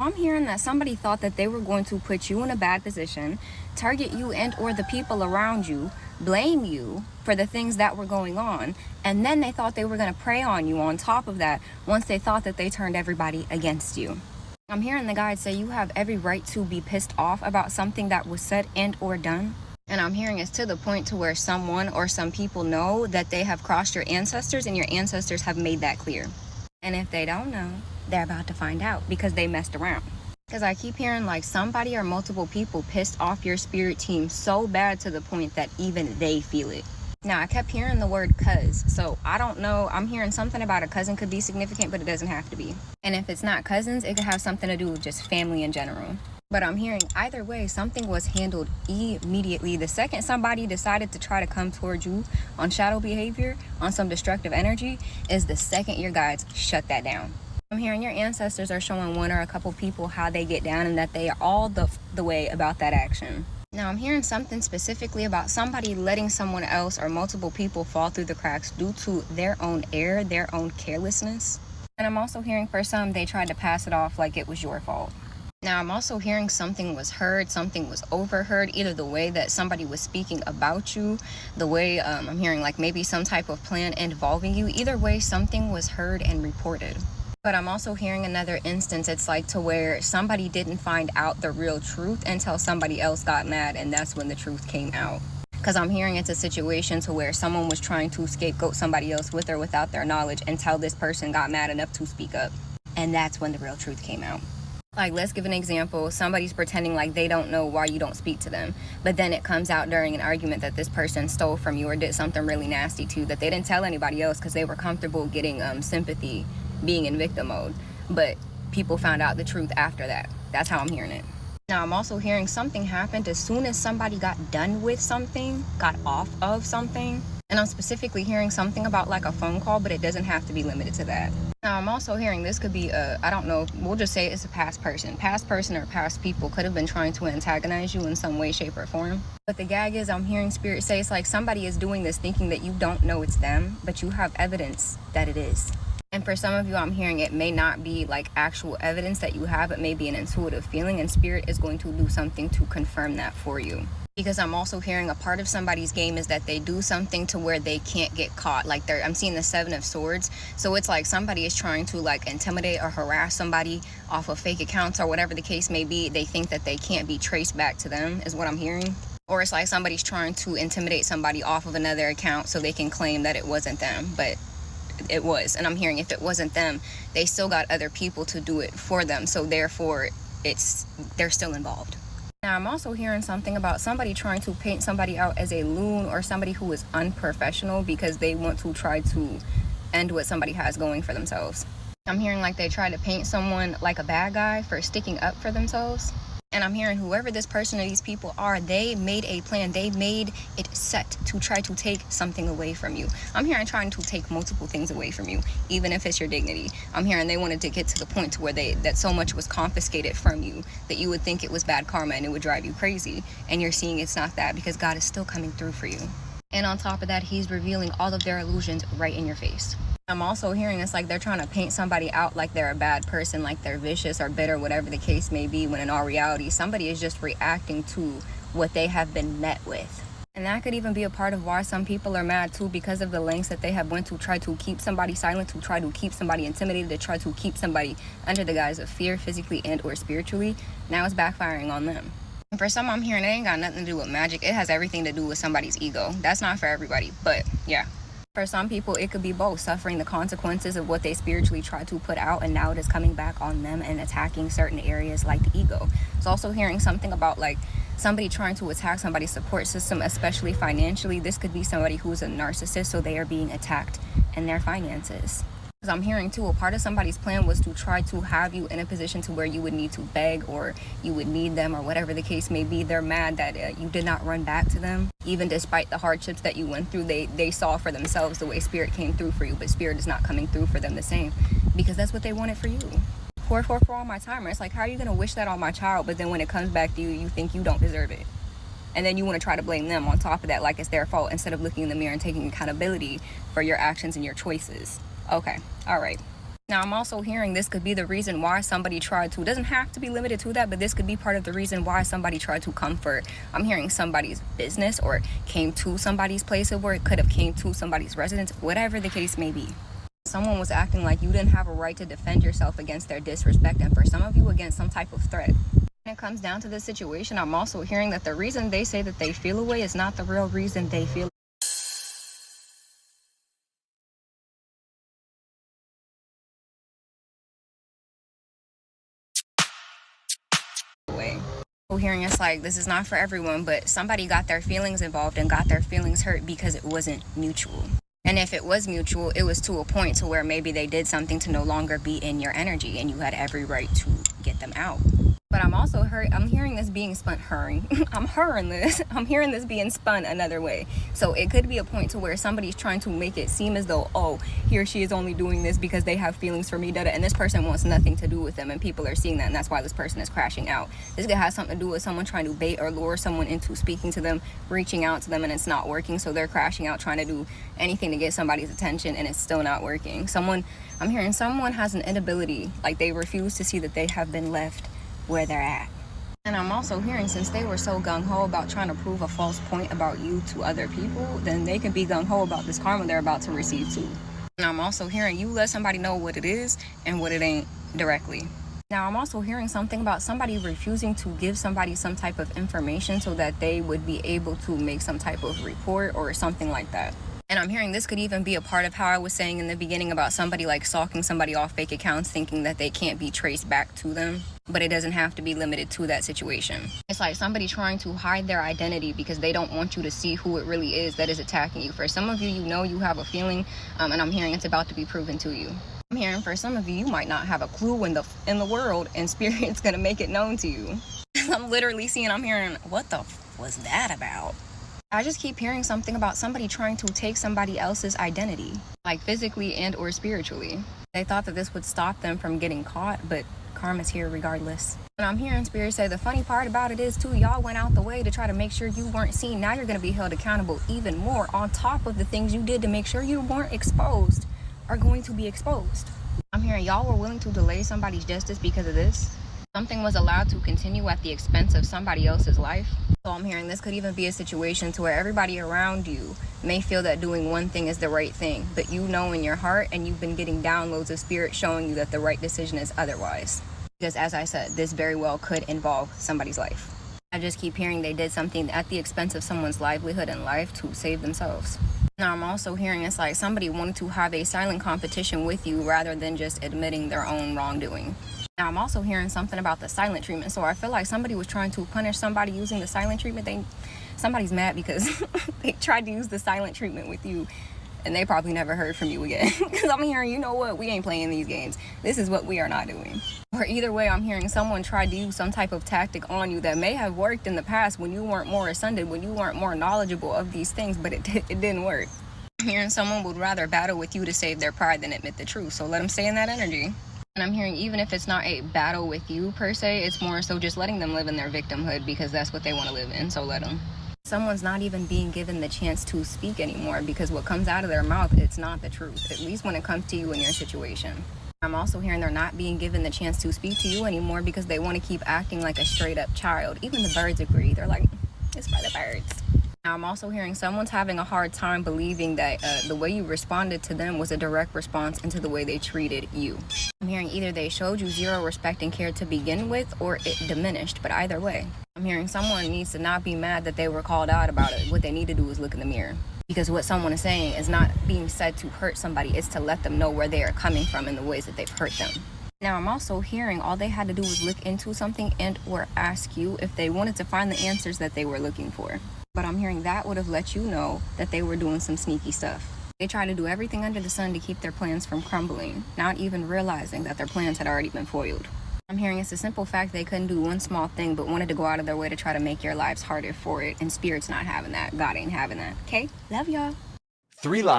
I'm hearing that somebody thought that they were going to put you in a bad position, target you and or the people around you, blame you for the things that were going on, and then they thought they were going to prey on you on top of that once they thought that they turned everybody against you. I'm hearing the guides say you have every right to be pissed off about something that was said and or done. And I'm hearing it's to the point to where someone or some people know that they have crossed your ancestors and your ancestors have made that clear. And if they don't know, they're about to find out because they messed around. Because I keep hearing like somebody or multiple people pissed off your spirit team so bad to the point that even they feel it. Now, I kept hearing the word cuz, so I don't know. I'm hearing something about a cousin could be significant, but it doesn't have to be. And if it's not cousins, it could have something to do with just family in general. But I'm hearing either way, something was handled immediately. The second somebody decided to try to come towards you on shadow behavior, on some destructive energy, is the second your guides shut that down. I'm hearing your ancestors are showing one or a couple people how they get down and that they are all the way about that action. Now, I'm hearing something specifically about somebody letting someone else or multiple people fall through the cracks due to their own error, their own carelessness. And I'm also hearing for some, they tried to pass it off like it was your fault. Now, I'm also hearing something was heard, something was overheard, either the way that somebody was speaking about you, the way I'm hearing like maybe some type of plan involving you. Either way, something was heard and reported. But I'm also hearing another instance, it's like to where somebody didn't find out the real truth until somebody else got mad, and that's when the truth came out. Because I'm hearing it's a situation to where someone was trying to scapegoat somebody else with or without their knowledge until this person got mad enough to speak up. And that's when the real truth came out. Like, let's give an example. Somebody's pretending like they don't know why you don't speak to them. But then it comes out during an argument that this person stole from you or did something really nasty to you that they didn't tell anybody else because they were comfortable getting sympathy, being in victim mode. But people found out the truth after that. That's how I'm hearing it. Now, I'm also hearing something happened as soon as somebody got done with something, got off of something. And I'm specifically hearing something about like a phone call, but it doesn't have to be limited to that. Now, I'm also hearing this could be I don't know, we'll just say it's a past person. Past person or past people could have been trying to antagonize you in some way, shape, or form. But the gag is I'm hearing spirit say it's like somebody is doing this thinking that you don't know it's them, but you have evidence that it is. And for some of you, I'm hearing it may not be like actual evidence that you have. It may be an intuitive feeling, and spirit is going to do something to confirm that for you. Because I'm also hearing a part of somebody's game is that they do something to where they can't get caught. Like I'm seeing the 7 of Swords. So it's like somebody is trying to like intimidate or harass somebody off of fake accounts or whatever the case may be. They think that they can't be traced back to them is what I'm hearing. Or it's like somebody's trying to intimidate somebody off of another account so they can claim that it wasn't them, but it was. And I'm hearing if it wasn't them, they still got other people to do it for them. So therefore they're still involved. Now, I'm also hearing something about somebody trying to paint somebody out as a loon or somebody who is unprofessional because they want to try to end what somebody has going for themselves. I'm hearing like they try to paint someone like a bad guy for sticking up for themselves. And I'm hearing whoever this person or these people are, they made a plan. They made it set to try to take something away from you. I'm hearing trying to take multiple things away from you, even if it's your dignity. I'm hearing they wanted to get to the point to where that so much was confiscated from you that you would think it was bad karma and it would drive you crazy. And you're seeing it's not that because God is still coming through for you. And on top of that, he's revealing all of their illusions right in your face. I'm also hearing it's like they're trying to paint somebody out like they're a bad person, like they're vicious or bitter, whatever the case may be, when in all reality, somebody is just reacting to what they have been met with. And that could even be a part of why some people are mad too, because of the lengths that they have went to try to keep somebody silent, to try to keep somebody intimidated, to try to keep somebody under the guise of fear, physically and or spiritually. Now it's backfiring on them. And for some, I'm hearing it ain't got nothing to do with magic. It has everything to do with somebody's ego. That's not for everybody, but yeah. For some people, it could be both, suffering the consequences of what they spiritually tried to put out, and now it is coming back on them and attacking certain areas like the ego. It's also hearing something about like somebody trying to attack somebody's support system, especially financially. This could be somebody who's a narcissist, so they are being attacked in their finances. Because I'm hearing too, a part of somebody's plan was to try to have you in a position to where you would need to beg or you would need them or whatever the case may be. They're mad that you did not run back to them. Even despite the hardships that you went through, they saw for themselves the way spirit came through for you, but spirit is not coming through for them the same because that's what they wanted for you. For all my timer. It's like, how are you going to wish that on my child, but then when it comes back to you, you think you don't deserve it? And then you want to try to blame them on top of that like it's their fault instead of looking in the mirror and taking accountability for your actions and your choices. Okay, all right. Now, I'm also hearing this could be the reason why somebody tried to, it doesn't have to be limited to that, but this could be part of the reason why somebody tried to comfort. I'm hearing somebody's business, or came to somebody's place of work, could have came to somebody's residence, whatever the case may be. Someone was acting like you didn't have a right to defend yourself against their disrespect, and for some of you, against some type of threat. When it comes down to this situation, I'm also hearing that the reason they say that they feel away is not the real reason they feel away. Hearing it's like this is not for everyone, but somebody got their feelings involved and got their feelings hurt because it wasn't mutual. And if it was mutual, it was to a point to where maybe they did something to no longer be in your energy, and you had every right to get them out. But I'm hearing this being spun, I'm hearing this being spun another way. So it could be a point to where somebody's trying to make it seem as though, oh, he or she is only doing this because they have feelings for me, and this person wants nothing to do with them, and people are seeing that, and that's why this person is crashing out. This could have something to do with someone trying to bait or lure someone into speaking to them, reaching out to them, and it's not working, so they're crashing out, trying to do anything to get somebody's attention, and it's still not working. I'm hearing someone has an inability, like they refuse to see that they have been left where they're at. And I'm also hearing, since they were so gung-ho about trying to prove a false point about you to other people, then they can be gung-ho about this karma they're about to receive too. And I'm also hearing you let somebody know what it is and what it ain't directly. Now, I'm also hearing something about somebody refusing to give somebody some type of information so that they would be able to make some type of report or something like that. And I'm hearing this could even be a part of how I was saying in the beginning about somebody like stalking somebody off fake accounts, thinking that they can't be traced back to them. But it doesn't have to be limited to that situation. It's like somebody trying to hide their identity because they don't want you to see who it really is that is attacking you. For some of you, you know you have a feeling, and I'm hearing it's about to be proven to you. I'm hearing for some of you, you might not have a clue in the world, and Spirit's gonna make it known to you. I'm hearing, what the was that about? I just keep hearing something about somebody trying to take somebody else's identity, like physically and or spiritually. They thought that this would stop them from getting caught, but karma's here regardless. And I'm hearing Spirit say the funny part about it is too, y'all went out the way to try to make sure you weren't seen. Now you're going to be held accountable even more, on top of the things you did to make sure you weren't exposed are going to be exposed. I'm hearing y'all were willing to delay somebody's justice because of this. Something was allowed to continue at the expense of somebody else's life. So I'm hearing this could even be a situation to where everybody around you may feel that doing one thing is the right thing, but you know in your heart, and you've been getting downloads of Spirit showing you that the right decision is otherwise. Because as I said, this very well could involve somebody's life. I just keep hearing they did something at the expense of someone's livelihood and life to save themselves. Now I'm also hearing it's like somebody wanted to have a silent competition with you rather than just admitting their own wrongdoing. Now I'm also hearing something about the silent treatment. So I feel like somebody was trying to punish somebody using the silent treatment. Somebody's mad because they tried to use the silent treatment with you, and they probably never heard from you again. Because I'm hearing, you know what, we ain't playing these games. This is what we are not doing. Or either way, I'm hearing someone tried to use some type of tactic on you that may have worked in the past when you weren't more ascended, when you weren't more knowledgeable of these things, but it didn't work. I'm hearing someone would rather battle with you to save their pride than admit the truth. So let them stay in that energy. And I'm hearing even if it's not a battle with you per se, it's more so just letting them live in their victimhood because that's what they want to live in. So let them. Someone's not even being given the chance to speak anymore because what comes out of their mouth, it's not the truth, at least when it comes to you and your situation. I'm also hearing they're not being given the chance to speak to you anymore because they want to keep acting like a straight up child. Even the birds agree. They're like, it's for the birds. Now I'm also hearing someone's having a hard time believing that the way you responded to them was a direct response into the way they treated you. I'm hearing either they showed you zero respect and care to begin with, or it diminished, but either way. I'm hearing someone needs to not be mad that they were called out about it. What they need to do is look in the mirror. Because what someone is saying is not being said to hurt somebody, it's to let them know where they are coming from in the ways that they've hurt them. Now I'm also hearing all they had to do was look into something and or ask you if they wanted to find the answers that they were looking for. But I'm hearing that would have let you know that they were doing some sneaky stuff. They tried to do everything under the sun to keep their plans from crumbling, not even realizing that their plans had already been foiled. I'm hearing it's a simple fact they couldn't do one small thing but wanted to go out of their way to try to make your lives harder for it, and Spirit's not having that. God ain't having that. Okay? Love y'all. 3 lives.